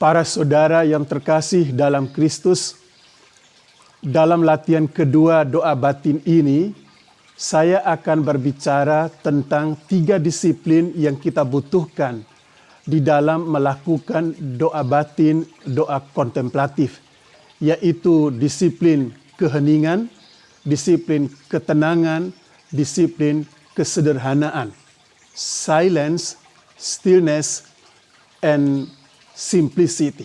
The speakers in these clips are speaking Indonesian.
Para saudara yang terkasih dalam Kristus, dalam latihan kedua doa batin ini, saya akan berbicara tentang 3 disiplin yang kita butuhkan di dalam melakukan doa batin, doa kontemplatif, yaitu disiplin keheningan, disiplin ketenangan, disiplin kesederhanaan, silence, stillness, and simplicity.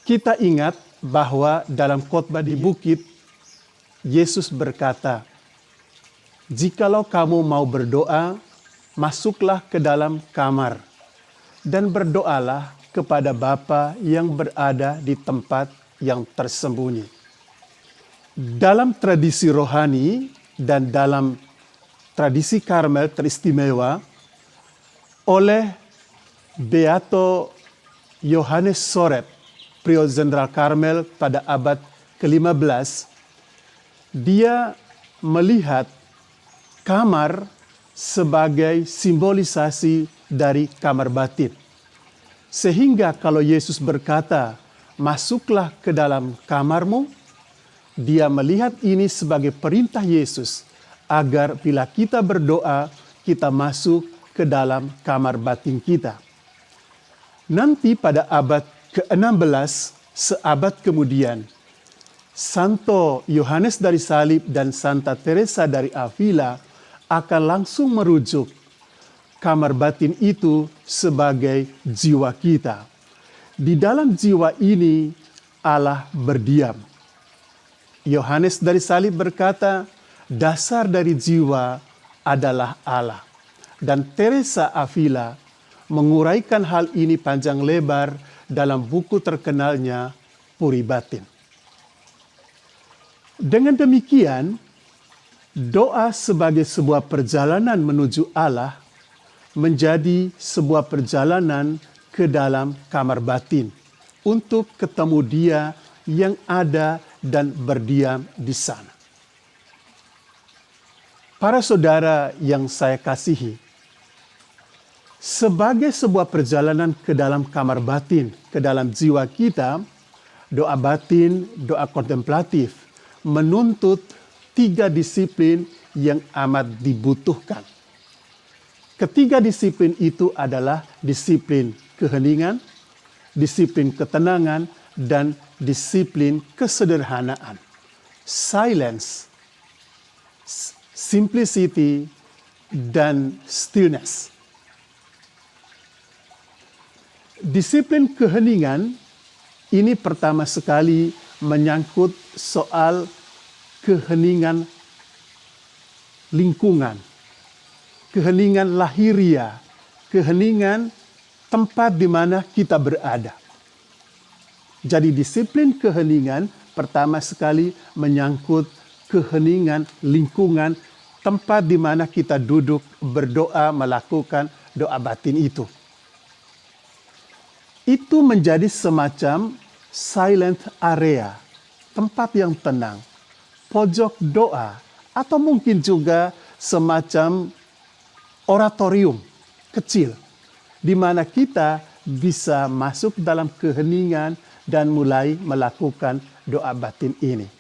Kita ingat bahwa dalam khotbah di bukit, Yesus berkata, "Jikalau kamu mau berdoa, masuklah ke dalam kamar dan berdoalah kepada Bapa yang berada di tempat yang tersembunyi." Dalam tradisi rohani dan dalam tradisi Karmel teristimewa, oleh Beato Yohanes Sorep, Prior Jenderal Karmel pada abad ke-15, dia melihat kamar sebagai simbolisasi dari kamar batin. Sehingga kalau Yesus berkata, "Masuklah ke dalam kamarmu," dia melihat ini sebagai perintah Yesus agar bila kita berdoa, kita masuk ke dalam kamar batin kita. Nanti pada abad ke-16, seabad kemudian, Santo Yohanes dari Salib dan Santa Teresa dari Avila akan langsung merujuk kamar batin itu sebagai jiwa kita. Di dalam jiwa ini Allah berdiam. Yohanes dari Salib berkata, dasar dari jiwa adalah Allah. Dan Teresa Avila menguraikan hal ini panjang lebar dalam buku terkenalnya Puri Batin. Dengan demikian, doa sebagai sebuah perjalanan menuju Allah menjadi sebuah perjalanan ke dalam kamar batin untuk ketemu Dia yang ada dan berdiam di sana. Para saudara yang saya kasihi, sebagai sebuah perjalanan ke dalam kamar batin, ke dalam jiwa kita, doa batin, doa kontemplatif menuntut 3 disiplin yang amat dibutuhkan. Ketiga disiplin itu adalah disiplin keheningan, disiplin ketenangan, dan disiplin kesederhanaan. Silence, simplicity, dan stillness. Disiplin keheningan ini pertama sekali menyangkut soal keheningan lingkungan, keheningan lahiria, keheningan tempat di mana kita berada. Jadi disiplin keheningan pertama sekali menyangkut keheningan lingkungan, tempat di mana kita duduk, berdoa, melakukan doa batin itu. Itu menjadi semacam silent area, tempat yang tenang, pojok doa, atau mungkin juga semacam oratorium kecil, di mana kita bisa masuk dalam keheningan dan mulai melakukan doa batin ini.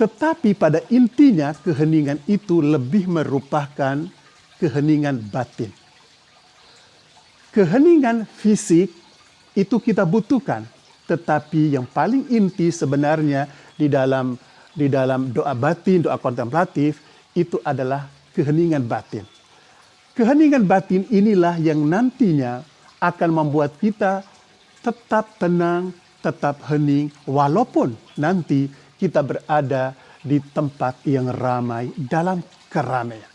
Tetapi pada intinya keheningan itu lebih merupakan keheningan batin. Keheningan fisik itu kita butuhkan, tetapi yang paling inti sebenarnya di dalam doa batin, doa kontemplatif itu adalah keheningan batin. Keheningan batin inilah yang nantinya akan membuat kita tetap tenang, tetap hening, walaupun nanti kita berada di tempat yang ramai dalam keramaian.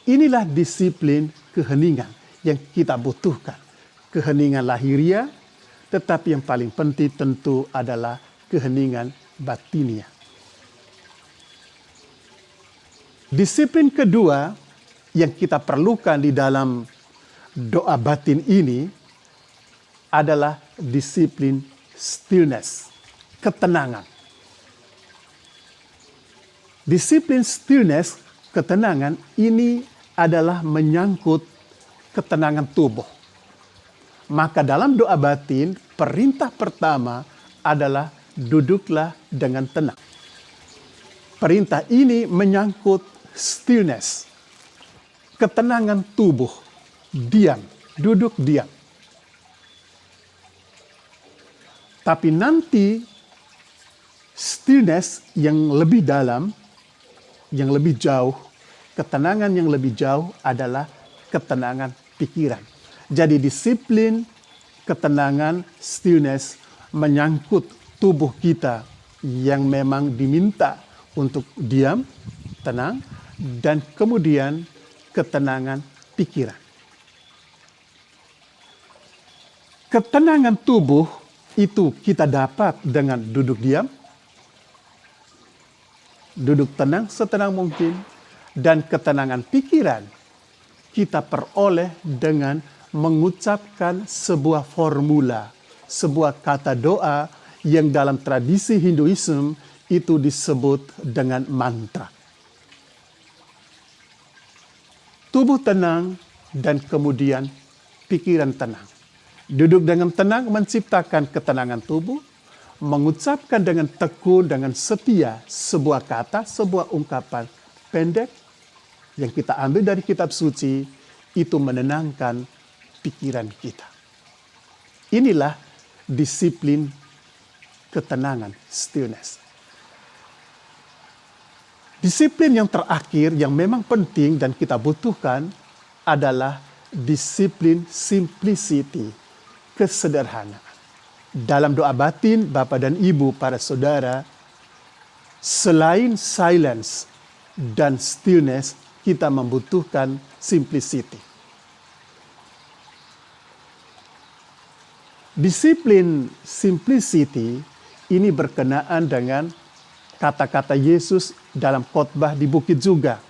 Inilah disiplin keheningan yang kita butuhkan. Keheningan lahiria, tetapi yang paling penting tentu adalah keheningan batinia. Disiplin kedua yang kita perlukan di dalam doa batin ini adalah disiplin stillness, ketenangan. Disiplin stillness, ketenangan ini adalah menyangkut ketenangan tubuh. Maka dalam doa batin, perintah pertama adalah duduklah dengan tenang. Perintah ini menyangkut stillness, ketenangan tubuh, diam, duduk diam. Tapi nanti stillness yang lebih dalam, yang lebih jauh, ketenangan yang lebih jauh adalah ketenangan pikiran. Jadi disiplin, ketenangan, stillness menyangkut tubuh kita yang memang diminta untuk diam, tenang, dan kemudian ketenangan pikiran. Ketenangan tubuh itu kita dapat dengan duduk diam, duduk tenang setenang mungkin, dan ketenangan pikiran kita peroleh dengan mengucapkan sebuah formula, sebuah kata doa yang dalam tradisi Hinduisme itu disebut dengan mantra. Tubuh tenang dan kemudian pikiran tenang. Duduk dengan tenang menciptakan ketenangan tubuh, mengucapkan dengan tekun, dengan setia sebuah kata, sebuah ungkapan pendek yang kita ambil dari kitab suci, itu menenangkan pikiran kita. Inilah disiplin ketenangan, stillness. Disiplin yang terakhir yang memang penting dan kita butuhkan adalah disiplin simplicity, kesederhanaan. Dalam doa batin Bapak dan Ibu, para saudara, selain silence dan stillness, kita membutuhkan simplicity. Disiplin simplicity ini berkenaan dengan kata-kata Yesus dalam khotbah di bukit juga,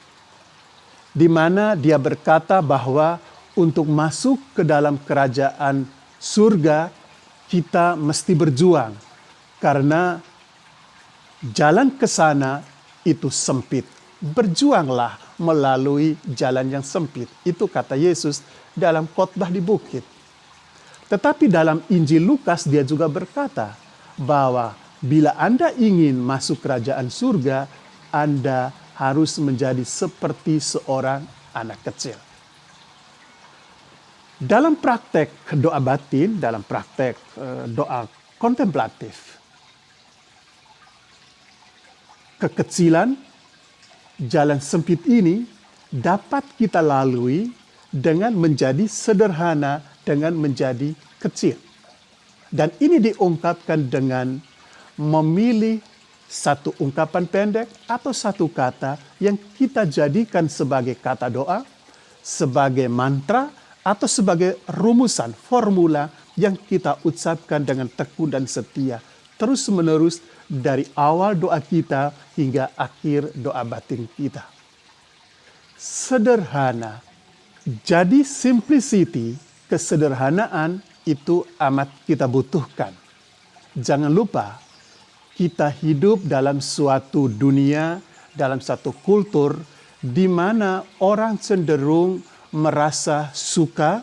di mana dia berkata bahwa untuk masuk ke dalam kerajaan surga kita mesti berjuang karena jalan ke sana itu sempit. Berjuanglah melalui jalan yang sempit. Itu kata Yesus dalam khotbah di bukit. Tetapi dalam Injil Lukas dia juga berkata bahwa bila Anda ingin masuk kerajaan surga, Anda harus menjadi seperti seorang anak kecil. Dalam praktek doa batin, dalam praktek doa kontemplatif, kekecilan, jalan sempit ini dapat kita lalui dengan menjadi sederhana, dengan menjadi kecil. Dan ini diungkapkan dengan memilih satu ungkapan pendek atau satu kata yang kita jadikan sebagai kata doa, sebagai mantra, atau sebagai rumusan, formula yang kita ucapkan dengan tekun dan setia, terus-menerus dari awal doa kita hingga akhir doa batin kita. Sederhana. Jadi simplicity, kesederhanaan itu amat kita butuhkan. Jangan lupa, kita hidup dalam suatu dunia, dalam satu kultur, di mana orang cenderung merasa suka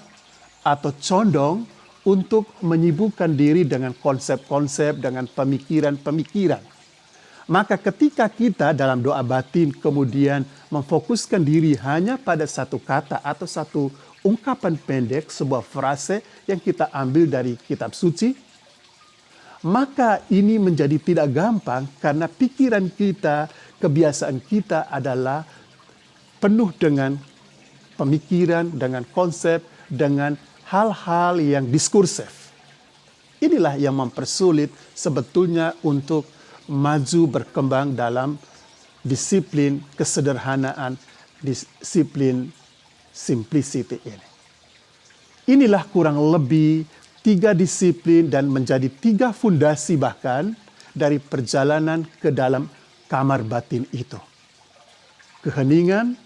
atau condong untuk menyibukkan diri dengan konsep-konsep, dengan pemikiran-pemikiran. Maka ketika kita dalam doa batin kemudian memfokuskan diri hanya pada satu kata atau satu ungkapan pendek, sebuah frase yang kita ambil dari kitab suci, maka ini menjadi tidak gampang karena pikiran kita, kebiasaan kita adalah penuh dengan pemikiran, dengan konsep, dengan hal-hal yang diskursif. Inilah yang mempersulit sebetulnya untuk maju berkembang dalam disiplin kesederhanaan, disiplin simplicity ini. Inilah kurang lebih 3 disiplin dan menjadi 3 fondasi bahkan dari perjalanan ke dalam kamar batin itu. Keheningan,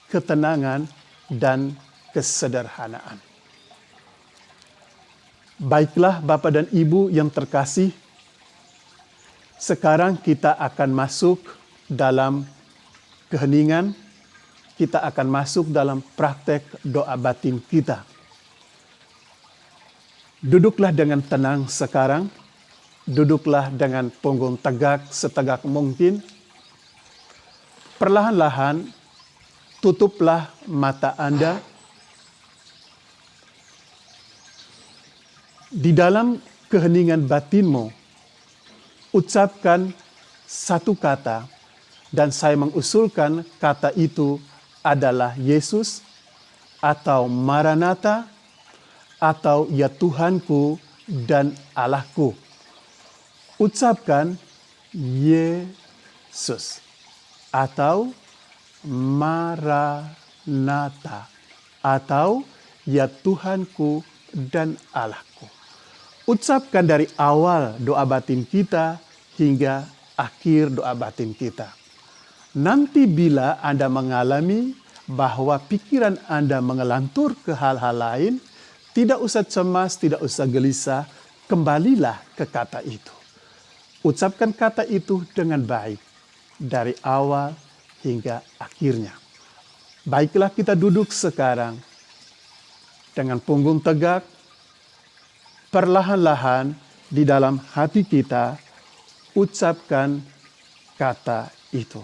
ketenangan, dan kesederhanaan. Baiklah Bapak dan Ibu yang terkasih, sekarang kita akan masuk dalam keheningan, kita akan masuk dalam praktek doa batin kita. Duduklah dengan tenang sekarang. Duduklah dengan punggung tegak setegak mungkin. Perlahan-lahan tutuplah mata Anda. Di dalam keheningan batinmu, ucapkan satu kata, dan saya mengusulkan kata itu adalah Yesus, atau Maranatha, atau ya Tuhanku dan Allahku. Ucapkan Yesus atau Maranatha, atau ya Tuhanku dan Allahku. Ucapkan dari awal doa batin kita hingga akhir doa batin kita. Nanti bila Anda mengalami bahwa pikiran Anda mengelantur ke hal-hal lain, tidak usah cemas, tidak usah gelisah, kembalilah ke kata itu. Ucapkan kata itu dengan baik, dari awal hingga akhirnya. Baiklah kita duduk sekarang dengan punggung tegak, perlahan-lahan di dalam hati kita, ucapkan kata itu.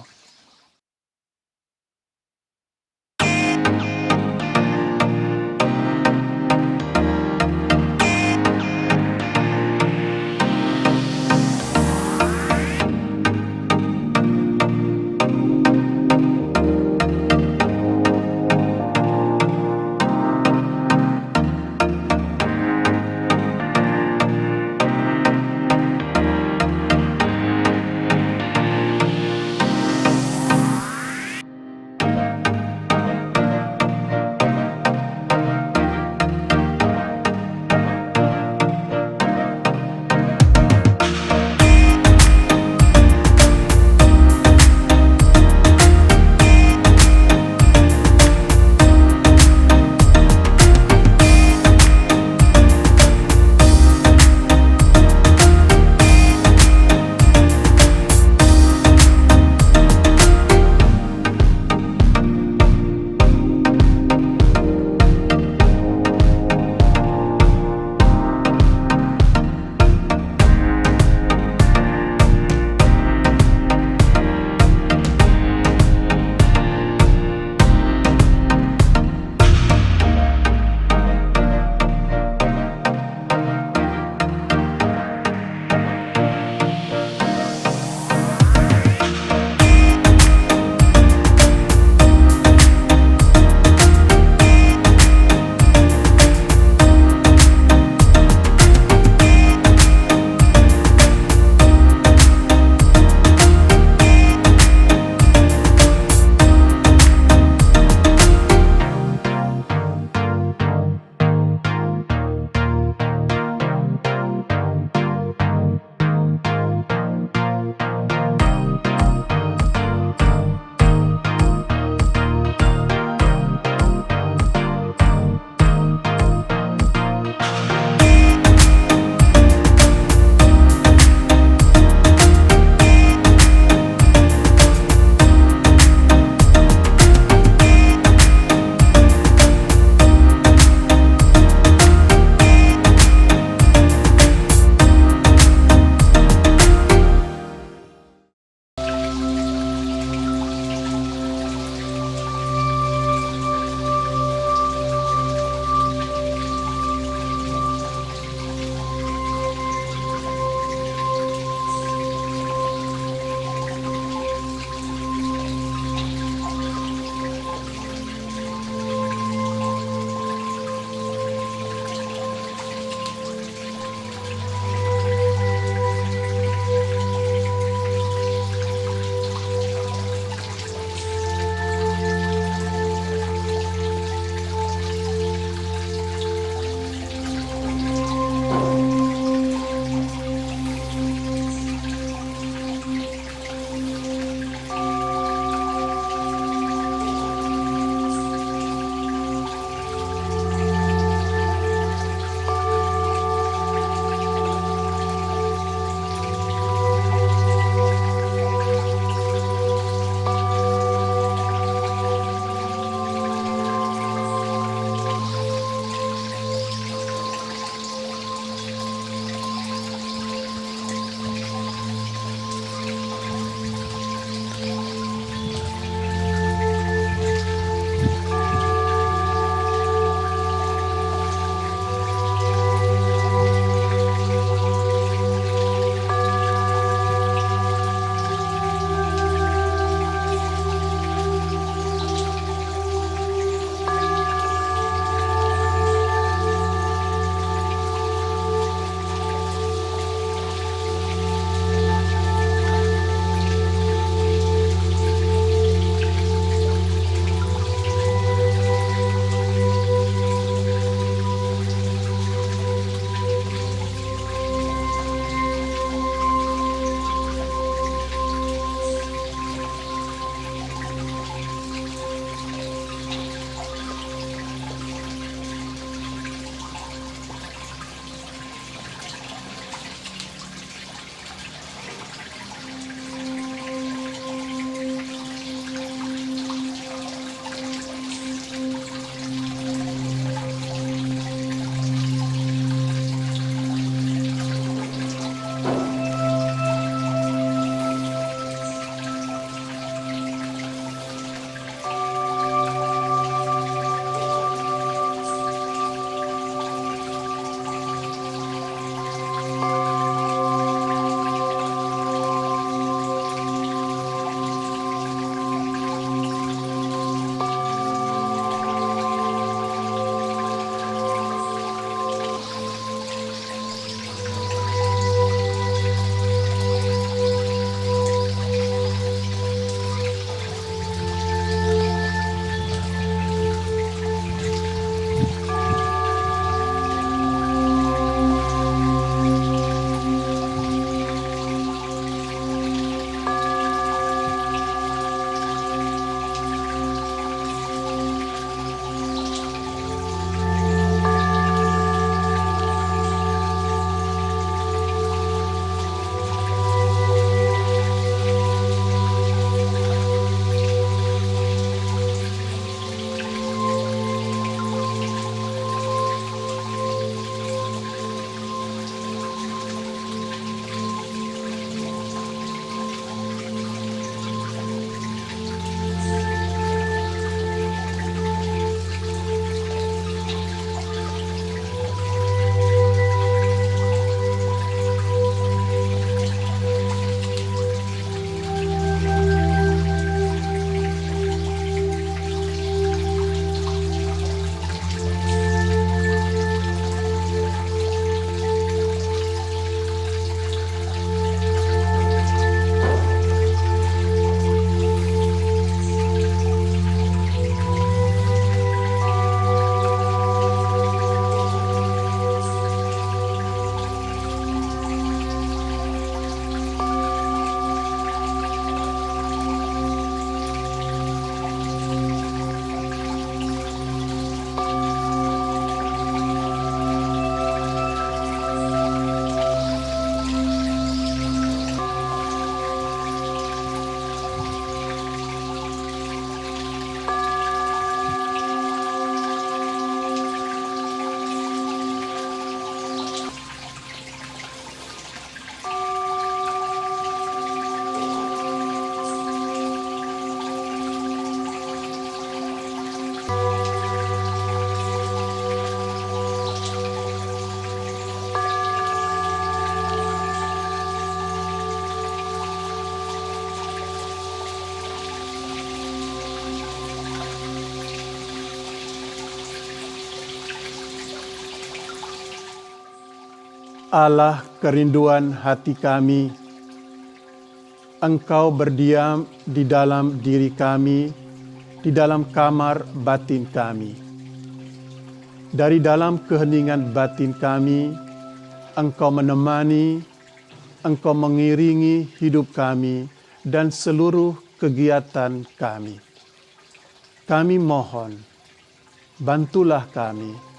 Allah kerinduan hati kami, Engkau berdiam di dalam diri kami, di dalam kamar batin kami. Dari dalam keheningan batin kami, Engkau menemani, Engkau mengiringi hidup kami dan seluruh kegiatan kami. Kami mohon, bantulah kami